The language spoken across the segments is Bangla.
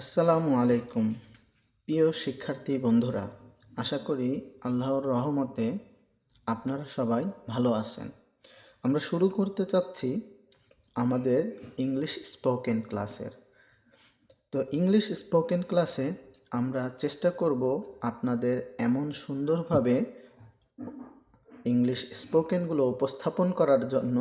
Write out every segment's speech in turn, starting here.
আসসালামু আলাইকুম প্রিয় শিক্ষার্থী বন্ধুরা, আশা করি আল্লাহর রহমতে আপনারা সবাই ভালো আছেন। আমরা শুরু করতে চাচ্ছি আমাদের ইংলিশ স্পোকেন ক্লাসের। তো ইংলিশ স্পোকেন ক্লাসে আমরা চেষ্টা করব আপনাদের এমন সুন্দরভাবে ইংলিশ স্পোকেনগুলো উপস্থাপন করার জন্য,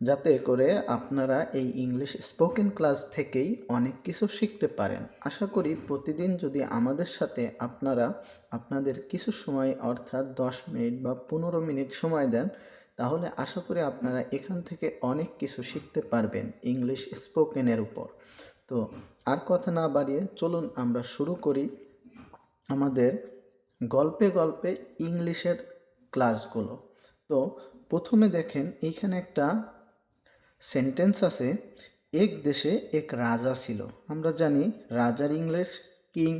যাতে করে আপনারা এই ইংলিশ স্পোকেন ক্লাস থেকেই অনেক কিছু শিখতে পারেন। আশা করি প্রতিদিন যদি আমাদের সাথে আপনারা আপনাদের কিছু সময় অর্থাৎ 10 মিনিট বা 15 মিনিট সময় দেন, তাহলে আশা করি আপনারা এখান থেকে অনেক কিছু শিখতে পারবেন ইংলিশ স্পোকেনের উপর। তো আর কথা না বাড়িয়ে চলুন আমরা শুরু করি আমাদের গল্পে গল্পে ইংলিশের ক্লাসগুলো। তো প্রথমে দেখেন এইখানে একটা সেন্টেন্স আছে, এক দেশে এক রাজা ছিল। আমরা জানি রাজার ইংলিশ কিং,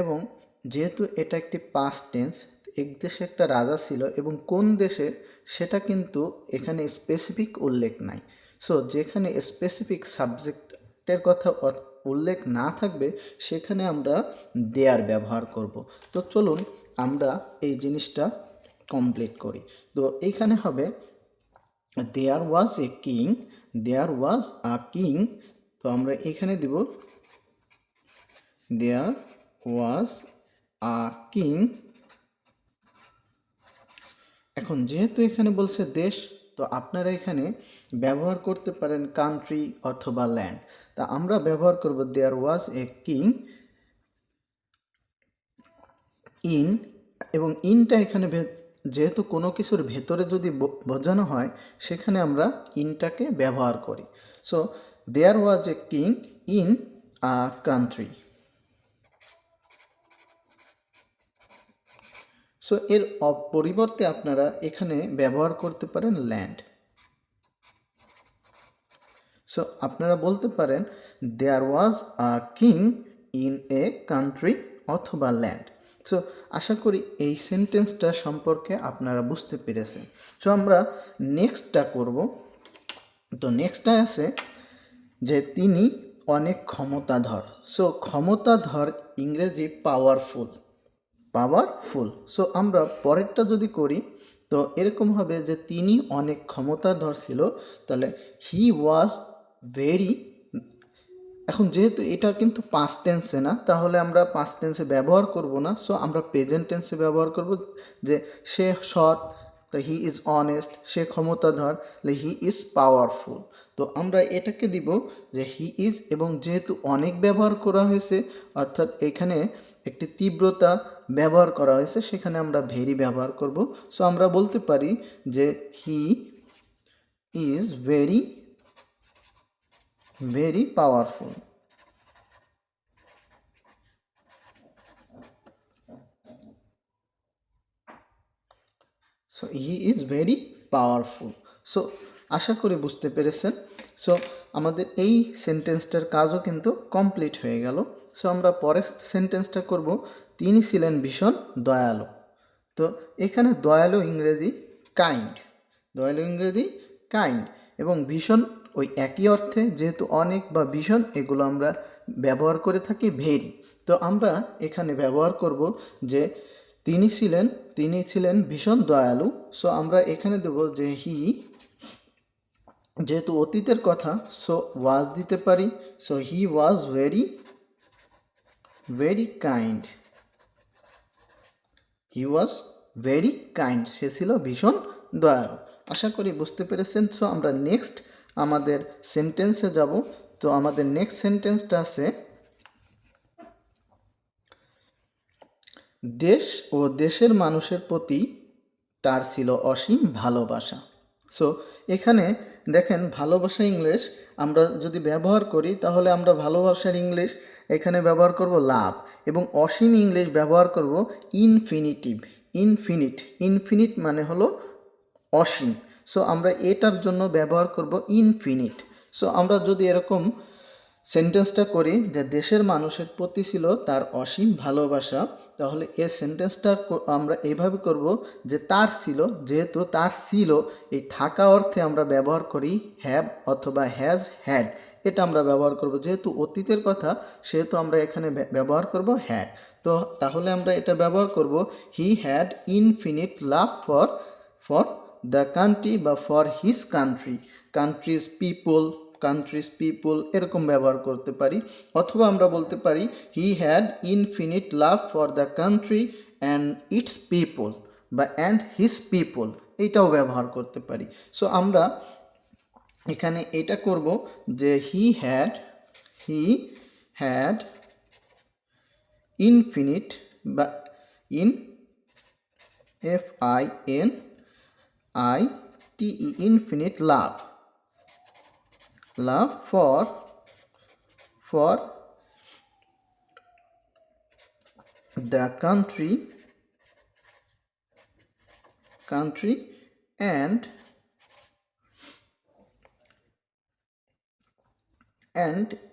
এবং যেহেতু এটা একটি পাস্ট টেন্স, এক দেশে একটা রাজা ছিল এবং কোন দেশে সেটা কিন্তু এখানে স্পেসিফিক উল্লেখ নাই। সো যেখানে স্পেসিফিক সাবজেক্টের কথা উল্লেখ না থাকবে সেখানে আমরা দেয়ার ব্যবহার করব। তো চলুন আমরা এই জিনিসটা কমপ্লিট করি। তো এইখানে হবে দেয়ার was a king, there was a king. তো আমরা এখানে দিব দেয়ার ওয়াজ আ কিং। এখন যেহেতু এখানে বলছে দেশ, তো আপনারা এখানে ব্যবহার করতে পারেন কান্ট্রি অথবা ল্যান্ড। তা আমরা ব্যবহার করব দেয়ার ওয়াজ এ কিং ইন, এবং ইনটা এখানে যেহেতু কোনো কিছুর ভেতরে যদি বোঝানো হয় সেখানে আমরা ইনটাকে ব্যবহার করি। So there was a king in a country. So এর পরিবর্তে আপনারা এখানে ব্যবহার করতে পারেন ল্যান্ড। সো আপনারা বলতে পারেন there was a king in a country অথবা ল্যান্ড। সো আশা করি এই সেন্টেন্সটা সম্পর্কে আপনারা বুঝতে পেরেছেন। সো আমরা নেক্সটটা করব। তো নেক্সটটা আছে যে তিনি অনেক ক্ষমতাধর। সো ক্ষমতাধর ইংরেজি পাওয়ারফুল, পাওয়ারফুল। সো আমরা পরেরটা যদি করি তো এরকম হবে যে তিনি অনেক ক্ষমতাধর ছিল, তাহলে হি ওয়াজ ভেরি। এখন যেহেতু এটা কিন্তু পাস্ট টেন্সে না, তাহলে আমরা পাস্ট টেন্সে ব্যবহার করব না। সো আমরা প্রেজেন্ট টেন্সে ব্যবহার করব, যে সে সৎ, তো হি ইজ অনেস্ট, সে ক্ষমতাধর, হি ইজ পাওয়ারফুল। তো আমরা এটাকে দিব যে হি ইজ, এবং যেহেতু অনেক ব্যবহার করা হয়েছে অর্থাৎ এখানে একটি তীব্রতা ব্যবহার করা হয়েছে, সেখানে আমরা ভেরি ব্যবহার করব। সো আমরা বলতে পারি যে he is very very powerful. So he is very powerful. So আশা করি বুঝতে পেরেছেন। সো আমাদের এই সেন্টেন্সটার কাজও কিন্তু কমপ্লিট হয়ে গেল। সো আমরা পরের সেন্টেন্সটা করব, তিনি ছিলেন ভীষণ দয়ালু। তো এখানে দয়ালু ইংরেজি কাইন্ড, দয়ালু ইংরেজি কাইন্ড, এবং ভীষণ ওই একই অর্থে, যেহেতু অনেক বা ভীষণ এগুলো আমরা ব্যবহার করে থাকি ভেরি। তো আমরা এখানে ব্যবহার করব যে তিনি ছিলেন ভীষণ দয়ালু। সো আমরা এখানে দেব যে হি, যেহেতু অতীতের কথা সো ওয়াজ দিতে পারি। So he was very very kind, he was very kind, সে ছিল ভীষণ দয়ালু। আশা করি বুঝতে পেরেছেন। সো আমরা নেক্সট আমাদের সেন্টেন্সে যাব। তো আমাদের নেক্সট সেন্টেন্সটা আছে দেশ ও দেশের মানুষের প্রতি তার ছিল অসীম ভালোবাসা। সো এখানে দেখেন ভালোবাসা ইংলিশ আমরা যদি ব্যবহার করি, তাহলে আমরা ভালোবাসার ইংলিশ এখানে ব্যবহার করব লাভ, এবং অসীম ইংলিশ ব্যবহার করব ইনফিনিটিভ, ইনফিনিট। ইনফিনিট মানে হলো অসীম। সো আমরা এটার জন্য ব্যবহার করব ইনফিনিট। সো আমরা যদি এরকম সেন্টেন্সটা করি যে দেশের মানুষের প্রতি ছিল তার অসীম ভালোবাসা, তাহলে এই সেন্টেন্সটা আমরা এইভাবে করব যে তার ছিল, যেহেতু তার ছিল এই থাকা অর্থে আমরা ব্যবহার করি হ্যাভ অথবা হ্যাজ হ্যাড, এটা আমরা ব্যবহার করব। যেহেতু অতীতের কথা সেহেতু আমরা এখানে ব্যবহার করব হ্যাড। তো তাহলে আমরা এটা ব্যবহার করব he had infinite love for the country বা for his country, country's people এরকম ব্যবহার করতে পারি। অথবা আমরা বলতে পারি he had infinite love for the country and its people বা অ্যান্ড হিজ পিপল, এইটাও ব্যবহার করতে পারি। সো আমরা এখানে এটা করব যে হি হ্যাড ইনফিনিট বা FINITE infinite love for the country and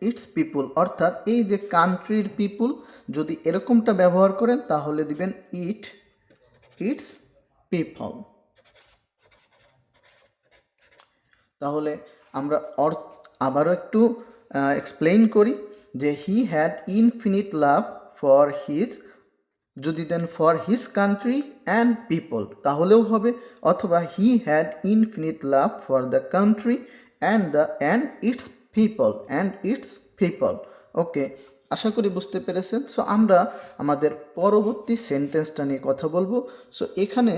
its people, অর্থাৎ এই যে কান্ট্রির পিপুল যদি এরকমটা ব্যবহার করেন তাহলে দিবেন ইটস পিপল। তাহলে আমরা আবারও একটু এক্সপ্লেইন করি যে he had infinite love for his, যদি দেন for his country and people তাহলেও হবে, অথবা he had infinite love for the country and its people. Okay, আশা করি বুঝতে পেরেছেন। সো আমরা আমাদের পরবর্তী সেন্টেন্সটা নিয়ে কথা বলবো। সো এখানে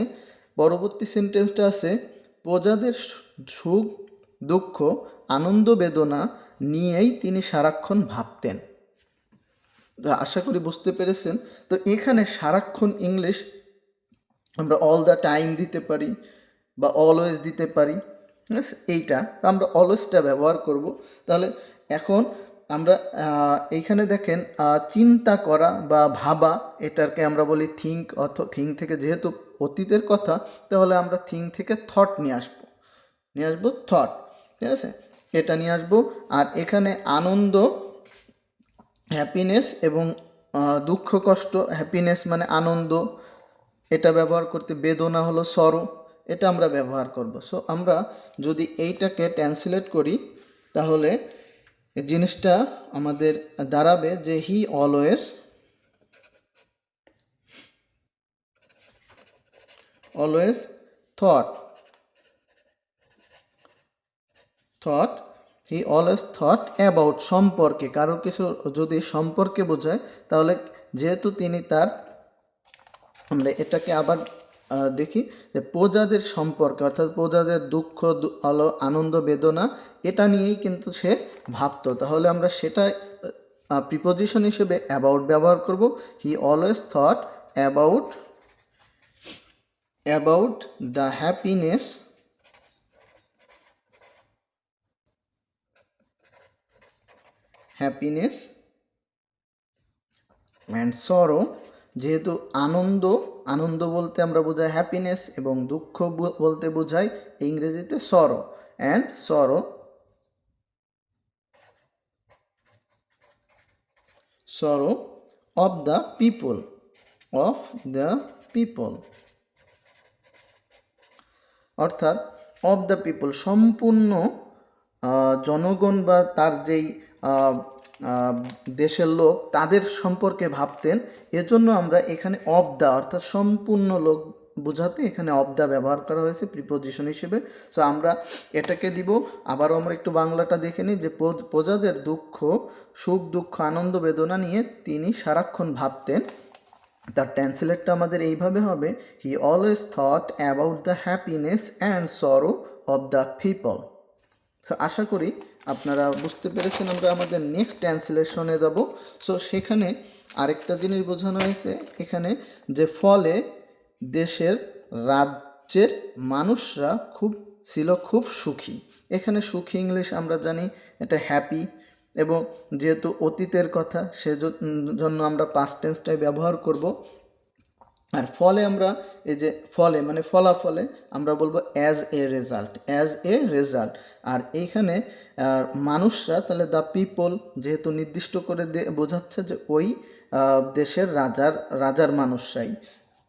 পরবর্তী সেন্টেন্সটা আছে প্রজাদের সুখ দুঃখ আনন্দ বেদনা নিয়েই তিনি সারাক্ষণ ভাবতেন। আশা করি বুঝতে পেরেছেন। তো এখানে সারাক্ষণ ইংলিশ আমরা অল দ্য টাইম দিতে পারি বা অলওয়েজ দিতে পারি, ঠিক আছে? এইটা তো আমরা অলওয়েজটা ব্যবহার করব। তাহলে এখন আমরা এইখানে দেখেন চিন্তা করা বা ভাবা, এটাকে আমরা বলি থিঙ্ক, থিঙ্ক থেকে যেহেতু অতীতের কথা তাহলে আমরা থিঙ্ক থেকে থট নিয়ে আসবো থট, ঠিক আছে? এটা নিয়ে আসবো। আর এখানে আনন্দ হ্যাপিনেস এবং দুঃখ কষ্ট, হ্যাপিনেস মানে আনন্দ, এটা ব্যবহার করতে, বেদনা হলো সরো, এটা আমরা ব্যবহার করব। সো আমরা যদি এইটাকে ট্রান্সলেট করি তাহলে জিনিসটা আমাদের দাঁড়াবে যে he always thought he always thought about, সম্পর্কে, কারো কিছু যদি সম্পর্কে বোঝায় তাহলে যেহেতু তিনি তার, আমরা এটাকে আবার দেখি যে প্রজাদের সম্পর্কে, অর্থাৎ প্রজাদের দুঃখ আনন্দ বেদনা এটা নিয়েই কিন্তু সে ভাবতো, তাহলে আমরা সেটা প্রিপোজিশন হিসেবে অ্যাবাউট ব্যবহার করব। He always thought about the happiness and সরো, যেহেতু আনন্দ বলতে আমরা বোঝাই হ্যাপিনেস এবং দুঃখ বলতে বোঝাই ইংরেজিতে সরো, and sorrow of the people, অর্থাৎ অফ দ্য পিপল সম্পূর্ণ জনগণ বা তার যেই দেশের লোক তাদের সম্পর্কে ভাবতেন। এজন্য আমরা এখানে অফ দ্য অর্থাৎ সম্পূর্ণ লোক বোঝাতে এখানে অফ দ্য ব্যবহার করা হয়েছে প্রিপোজিশন হিসেবে। সো আমরা এটাকে দিব। আবারও আমরা একটু বাংলাটা দেখে নিই যে প্রজাদের সুখ দুঃখ আনন্দ বেদনা নিয়ে তিনি সারাক্ষণ ভাবতেন। তার ট্রান্সলেটটা আমাদের এইভাবে হবে he always thought about the happiness and sorrow of the people. তো আশা করি আপনারা বুঝতে পেরেছেন। আমরা আমাদের নেক্সট ট্রান্সলেশনে যাব। সো সেখানে আরেকটা জিনিস বোঝানো হয়েছে এখানে যে ফলে রাজ্যের মানুষরা ছিল খুব সুখী। এখানে সুখী ইংলিশ আমরা জানি এটা হ্যাপি, এবং যেহেতু অতীতের কথা সেজন্য আমরা পাস্ট টেন্সটাই ব্যবহার করব। আর ফলে আমরা এই যে ফলে মানে ফলাফলে আমরা বলবো as a result, as a result. আর এইখানে মানুষরা, তাহলে দ্য পিপল যেহেতু নির্দিষ্ট করে বোঝাচ্ছে যে ওই দেশের রাজার মানুষরাই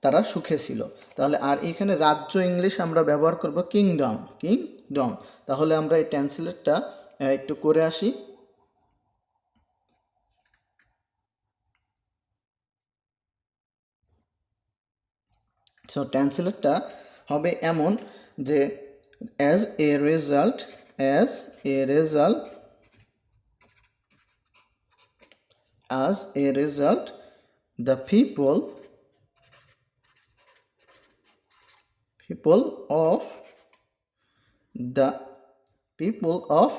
তারা সুখে ছিল। তাহলে আর এইখানে রাজ্য ইংলিশ আমরা ব্যবহার করব কিংডম, কিংডম। তাহলে আমরা এই ট্রান্সলেটটা একটু করে আসি। সো ট্রান্সলেটটা হবে এমন যে as a result, as a result, as a result the people of the people of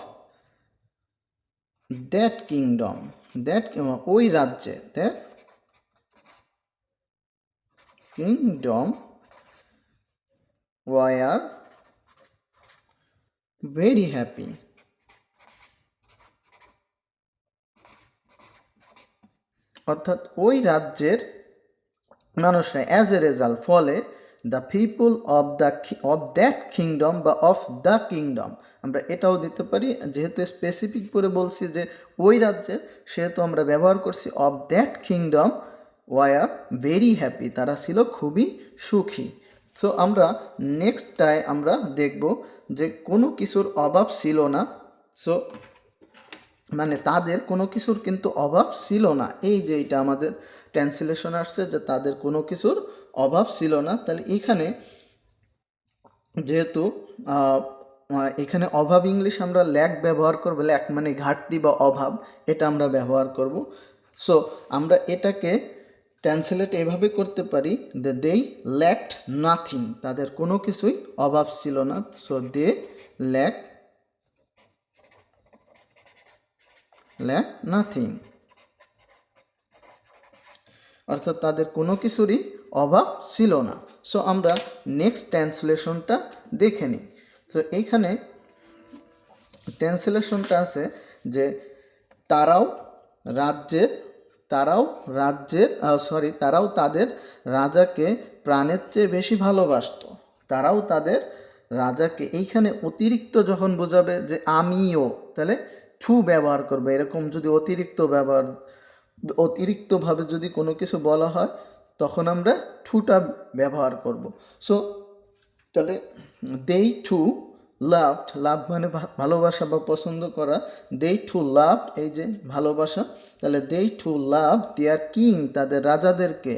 that kingdom, that ওই রাজ্যে, that kingdom were very happy, অর্থাৎ ওই রাজ্যের মানুষরা অ্যাজ এ রেজাল্ট ফলে the people of that kingdom বা অফ দ্য কিংডম, আমরা এটাও দিতে পারি। যেহেতু স্পেসিফিক করে বলছি যে ওই রাজ্যের, সেহেতু আমরা ব্যবহার করছি of that kingdom were very happy, তারা ছিল খুবই সুখী। সো আমরা নেক্সটটায় আমরা দেখব যে কোনো কিছুর অভাব ছিল না। সো মানে তাদের কোনো কিছুর কিন্তু অভাব ছিল না, এই যে এটা আমাদের ট্রান্সলেশন আসছে যে তাদের কোনো কিছুর অভাব ছিল না। তাহলে এখানে যেহেতু এখানে অভাব ইংলিশ আমরা ল্যাক ব্যবহার করব, ল্যাক মানে ঘাটতি বা অভাব, এটা আমরা ব্যবহার করব। সো আমরা এটাকে ট্রান্সলেট এভাবে করতে পারি যে দেই ল্যাকড নাথিং, তাদের কোনো কিছুই অভাব ছিল না। সো দে ল্যাক নাথিং, অর্থাৎ তাদের কোনো কিছুরই অভাব ছিল না। সো আমরা নেক্সট ট্রান্সলেশনটা দেখে নিই। তো এইখানে ট্রান্সলেশনটা আছে যে তারাও তাদের রাজাকে প্রাণের চেয়ে বেশি ভালোবাসত। তারাও তাদের রাজাকে, এইখানে অতিরিক্ত যখন বোঝাবে যে আমিও, তাহলে টু ব্যবহার করবে। এরকম যদি অতিরিক্তভাবে যদি কোনো কিছু বলা হয় তখন আমরা টুটা ব্যবহার করব। সো তাহলে দেই টু লাভড, লাভ মানে ভালোবাসা বা পছন্দ করা, দেই টু লাভ এই যে ভালোবাসা, তাহলে দেই টু লাভ দেয়ার কিং, তাদের রাজাদেরকে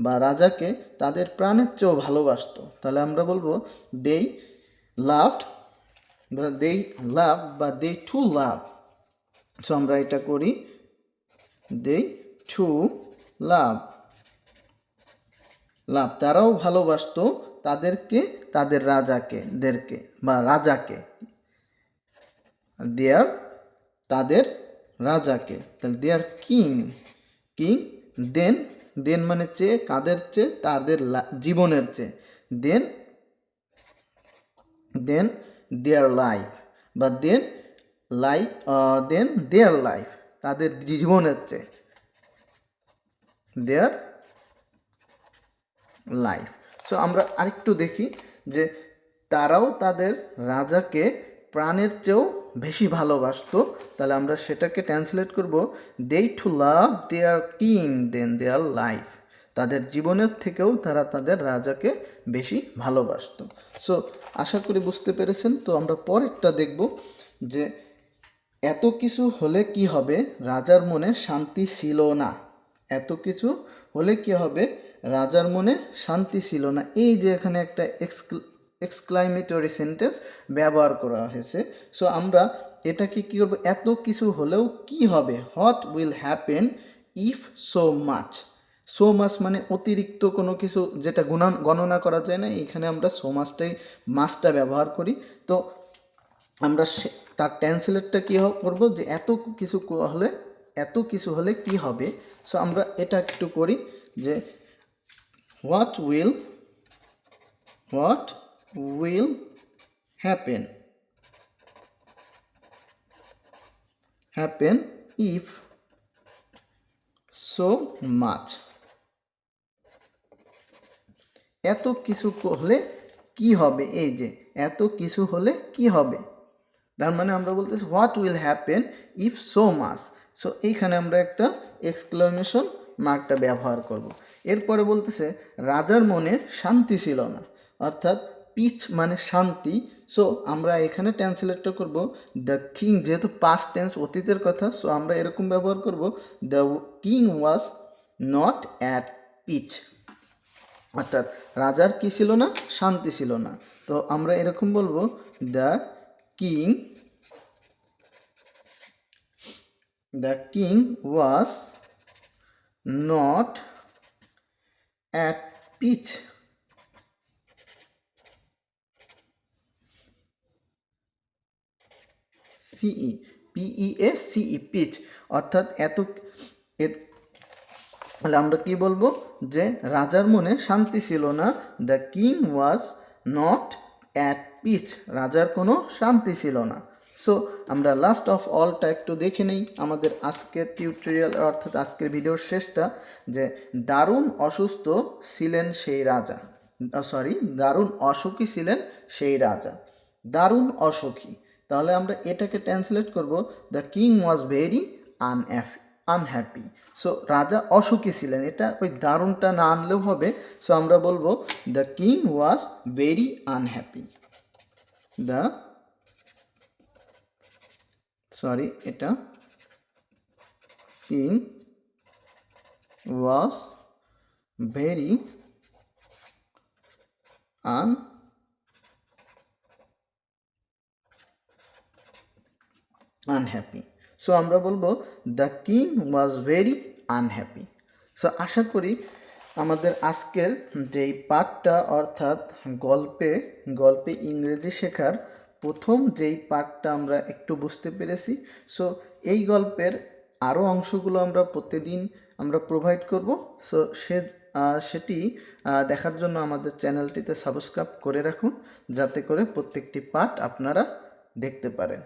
বা রাজাকে তাদের প্রাণের চেয়েও ভালোবাসতো। তাহলে আমরা বলবো দেই লাভড বা দেই লাভ বা দেই টু লাভ। সো আমরা এটা করি দেই টু লাভ, তারাও ভালোবাসতো তাদেরকে, তাদের রাজাকে বা রাজাকে, তাদের রাজাকে, তাহলে দেয়ার কিং, দেন মানে চেয়ে, কাদের চেয়ে, তাদের জীবনের চেয়ে, দেন দেয়ার লাইফ বা দেন দেয়ার লাইফ, তাদের জীবনের চেয়ে, দেয়ার লাইফ। সো আমরা আরেকটু দেখি যে তারাও তাদের রাজাকে প্রাণের চেয়েও বেশি ভালোবাসতো। তাহলে আমরা সেটাকে ট্রান্সলেট করব they to love their king than their life, তাদের জীবনের থেকেও তারা তাদের রাজাকে বেশি ভালোবাসতো। সো আশা করি বুঝতে পেরেছেন। তো আমরা পরেরটা দেখব যে এত কিছু হলে কি হবে, রাজার মনে শান্তি ছিল না। এত কিছু হলে কি হবে, রাজার মনে শান্তি ছিল না। এই যে এখানে একটা এক্সক্লামেটরি সেন্টেন্স ব্যবহার করা হয়েছে। সো আমরা এটাকে কী করবো, এত কিছু হলেও কি হবে, what will happen if so much. So much মানে অতিরিক্ত কোনো কিছু যেটা গণনা করা যায় না, এখানে আমরা সো মাচটা ব্যবহার করি। তো আমরা তার ট্রান্সলেটটা কী করবো যে এত কিছু হলে কি হবে। সো আমরা এটা একটু করি যে what will happen if so much, এত কিছু হলে কি হবে, এই যে এত কিছু হলে কি হবে, তার মানে আমরা বলতেছি what will happen if so much. So এইখানে আমরা একটা এক্সক্লামেশন মার্কটা ব্যবহার করব। এরপরে বলতেছে রাজার মনে শান্তি ছিল না, অর্থাৎ পিচ মানে শান্তি। সো আমরা এখানে ট্রান্সলেটটা করব দ্য কিং, যেহেতু পাস্ট টেন্স অতীতের কথা, সো আমরা এরকম ব্যবহার করব the king was not at peace, অর্থাৎ রাজার কি ছিল না, শান্তি ছিল না। তো আমরা এরকম বলবো the king was not at peace. সিই, PEACE, পিচ, অর্থাৎ তাহলে আমরা কি বলবো যে রাজার মনে শান্তি ছিল না, the king was not at peace, রাজার কোনো শান্তি ছিল না। সো আমরা লাস্ট অফ অলটা একটু দেখে নেই আমাদের আজকের টিউটোরিয়াল, অর্থাৎ আজকের ভিডিওর শেষটা, যে দারুণ অসুস্থ ছিলেন সেই রাজা, দারুণ অসুখী ছিলেন সেই রাজা, দারুণ অসুখী। তাহলে আমরা এটাকে ট্রান্সলেট করব the king was very unhappy. So রাজা অসুখী ছিলেন, এটা ওই দারুণটা না আনলেও হবে। সো আমরা বলবো the king was very unhappy. এটা king was very unhappy. So আমরা বলবো the king was very unhappy. So আশা করি আমাদের আজকের যেই পার্টটা, অর্থাৎ গল্পে ইংরেজি শেখার প্রথম যেই পার্টটা আমরা একটু বুঝতে পেরেছি। সো এই গল্পের আরও অংশগুলো আমরা প্রতিদিন আমরা প্রোভাইড করব। সো সেটি দেখার জন্য আমাদের চ্যানেলটিতে সাবস্ক্রাইব করে রাখুন, যাতে করে প্রত্যেকটি পার্ট আপনারা দেখতে পারেন।